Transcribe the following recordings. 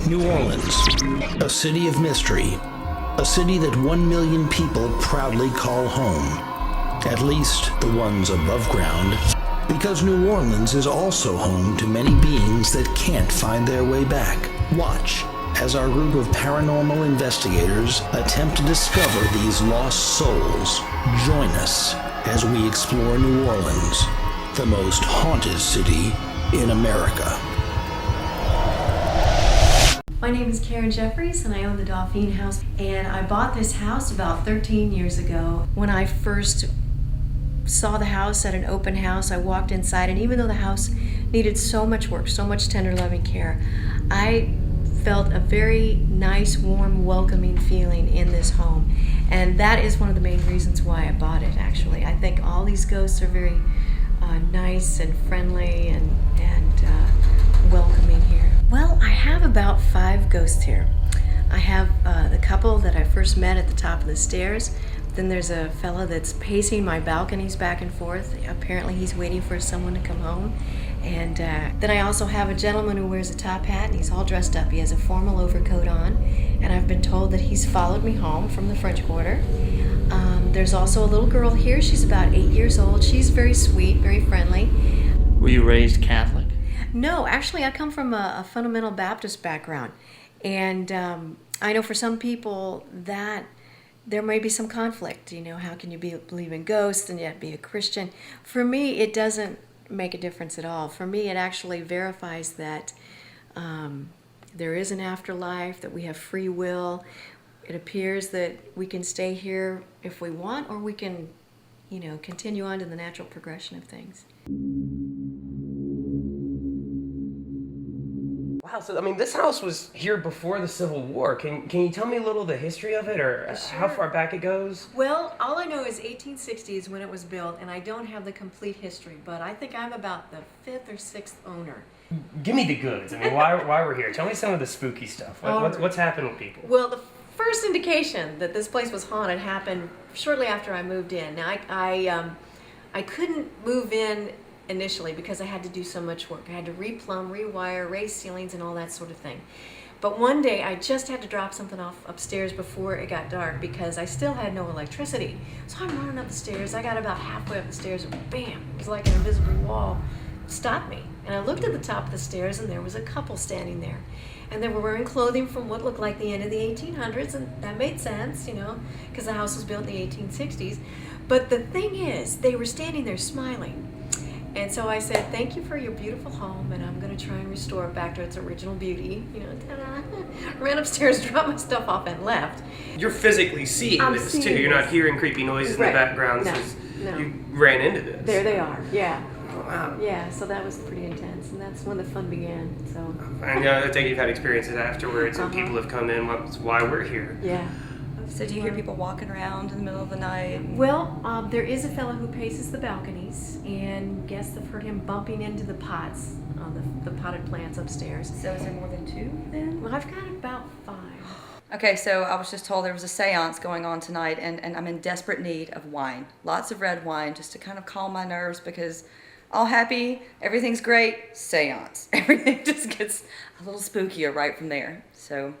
New Orleans, a city of mystery, a city that 1 million people proudly call home, at least the ones above ground, because New Orleans is also home to many beings that can't find their way back. Watch as our group of paranormal investigators attempt to discover these lost souls. Join us as we explore New Orleans, the most haunted city in America. My name is Karen Jeffries and I own the Dauphine House, and I bought this house about 13 years ago. When I first saw the house at an open house, I walked inside, and even though the house needed so much work, so much tender loving care, I felt a very nice, warm, welcoming feeling in this home. And that is one of the main reasons why I bought it, actually. I think all these ghosts are very nice and friendly and welcoming here. Well, I have about 5 ghosts here. I have the couple that I first met at the top of the stairs. Then there's a fella that's pacing my balconies back and forth. Apparently he's waiting for someone to come home. And then I also have a gentleman who wears a top hat, and he's all dressed up. He has a formal overcoat on, and I've been told that he's followed me home from the French Quarter. There's also a little girl here. She's about 8 years old. She's very sweet, very friendly. Were you raised Catholic? No, actually I come from a fundamental Baptist background. And I know for some people that there may be some conflict. You know, how can you believe in ghosts and yet be a Christian? For me, it doesn't make a difference at all. For me, it actually verifies that there is an afterlife, that we have free will. It appears that we can stay here if we want, or we can, you know, continue on to the natural progression of things. Wow, so I mean, this house was here before the Civil War. Can you tell me a little of the history of it, or Sure. how far back it goes? Well, all I know is 1860s when it was built, and I don't have the complete history, but I think I'm about the 5th or 6th owner. Give me the goods. I mean, why we're here? Tell me some of the spooky stuff. What's happened with people? Well, the first indication that this place was haunted happened shortly after I moved in. Now, I couldn't move in initially because I had to do so much work. I had to replumb, rewire, raise ceilings, and all that sort of thing. But one day I just had to drop something off upstairs before it got dark because I still had no electricity. So I'm running up the stairs. I got about halfway up the stairs, and bam, it was like an invisible wall stopped me. And I looked at the top of the stairs, and there was a couple standing there. And they were wearing clothing from what looked like the end of the 1800s, and that made sense, you know, because the house was built in the 1860s. But the thing is, they were standing there smiling. And so I said, thank you for your beautiful home, and I'm going to try and restore it back to its original beauty. You know, ta-da. Ran upstairs, dropped my stuff off, and left. You're physically seeing this too. You're not hearing creepy noises in the background. No. You ran into this. There they are, yeah. Wow. Yeah, so that was pretty intense, and that's when the fun began. So. And I think you've had experiences afterwards, and people have come in. That's why we're here. Yeah. So do you hear people walking around in the middle of the night? Well, there is a fellow who paces the balconies, and guests have heard him bumping into the pots, the potted plants upstairs. So is there more than 2 then? Well, I've got about 5. Okay, so I was just told there was a seance going on tonight, and I'm in desperate need of wine. Lots of red wine, just to kind of calm my nerves, because all happy, everything's great, seance. Everything just gets a little spookier right from there. So,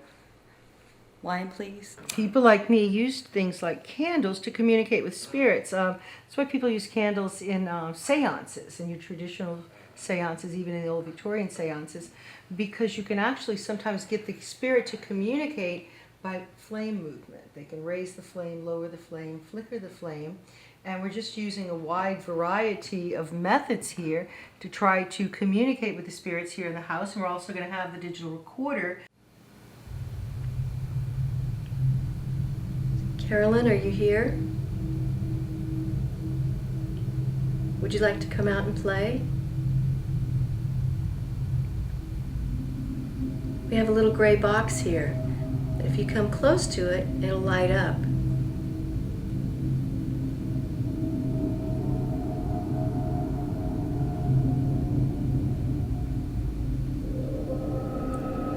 wine, please. People like me used things like candles to communicate with spirits. That's why people use candles in seances, in your traditional seances, even in the old Victorian seances, because you can actually sometimes get the spirit to communicate by flame movement. They can raise the flame, lower the flame, flicker the flame, and we're just using a wide variety of methods here to try to communicate with the spirits here in the house. And we're also going to have the digital recorder. Carolyn, are you here? Would you like to come out and play? We have a little gray box here. If you come close to it, it'll light up.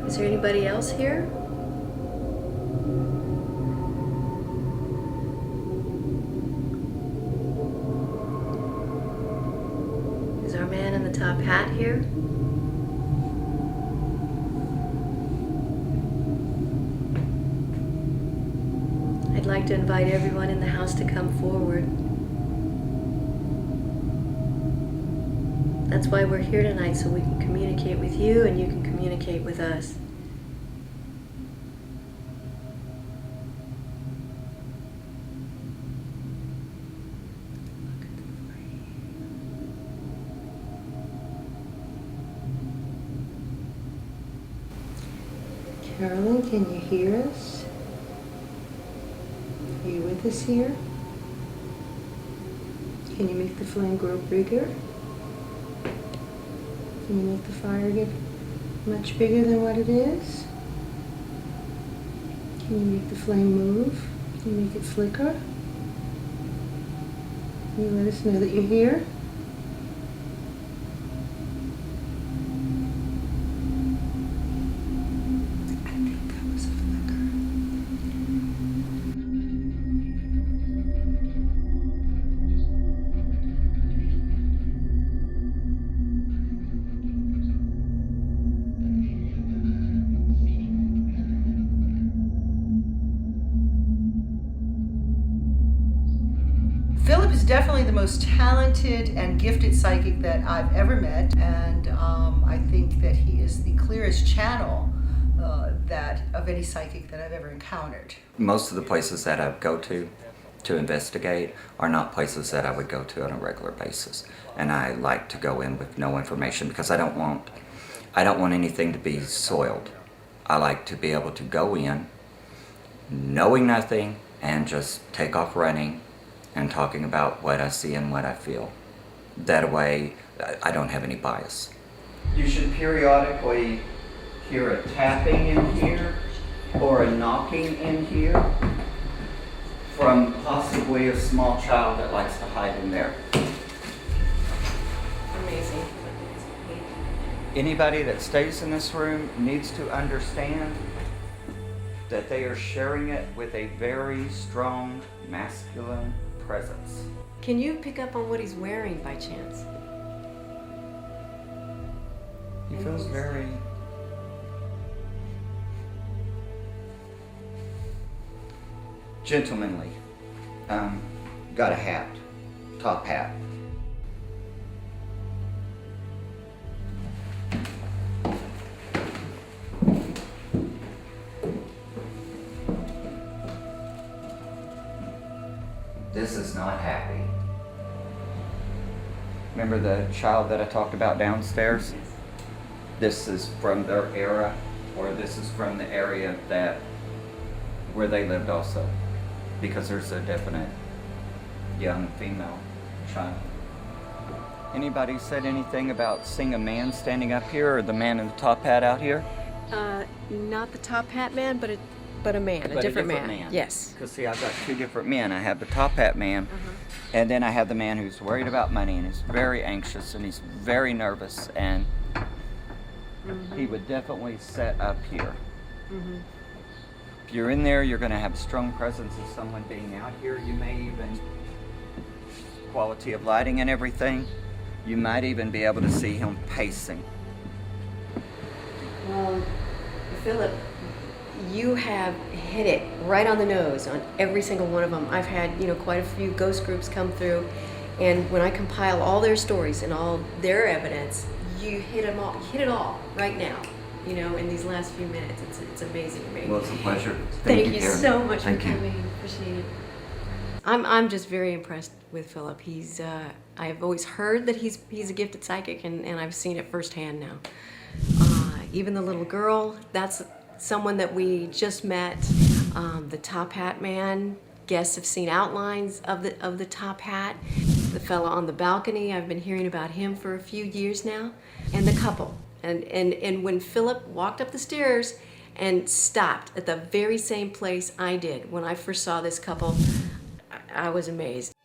Is there anybody else here? Is our man in the top hat here? like to invite everyone in the house to come forward. That's why we're here tonight, so we can communicate with you and you can communicate with us. Carolyn, can you hear us? Are you with us here? Can you make the flame grow bigger? Can you make the fire get much bigger than what it is? Can you make the flame move? Can you make it flicker? Can you let us know that you're here? I think that was a flicker. Phillip is definitely the most talented and gifted psychic that I've ever met, and I think that he is the clearest channel that of any psychic that I've ever encountered. Most of the places that I go to investigate are not places that I would go to on a regular basis, and I like to go in with no information because I don't want anything to be soiled. I like to be able to go in knowing nothing and just take off running and talking about what I see and what I feel. That way, I don't have any bias. You should periodically hear a tapping in here or a knocking in here from possibly a small child that likes to hide in there. Amazing. Anybody that stays in this room needs to understand that they are sharing it with a very strong masculine presence. Can you pick up on what he's wearing by chance? He feels very gentlemanly. Got a hat, top hat. This is not happy. Remember the child that I talked about downstairs? This is from their era, or this is from the area where they lived also, because there's a definite young female child. Anybody said anything about seeing a man standing up here, or the man in the top hat out here? Not the top hat man, but a man, a different man. Yes. Because see, I've got two different men. I have the top hat man, and then I have the man who's worried about money, and he's very anxious, and he's very nervous, and he would definitely set up here. If you're in there, you're going to have a strong presence of someone being out here. You may even, quality of lighting and everything, you might even be able to see him pacing. Well, Phillip, you have hit it right on the nose on every single one of them. I've had, quite a few ghost groups come through, and when I compile all their stories and all their evidence, you hit them all. You hit it all right now. In these last few minutes, it's amazing to me. Well, it's a pleasure. Thank you Karen. so much Thank for you. coming. Appreciate it. I'm just very impressed with Phillip. He's I've always heard that he's a gifted psychic, and I've seen it firsthand now. Even the little girl, that's someone that we just met. The top hat man, guests have seen outlines of the top hat. The fellow on the balcony, I've been hearing about him for a few years now. And the couple. And when Phillip walked up the stairs and stopped at the very same place I did when I first saw this couple, I was amazed.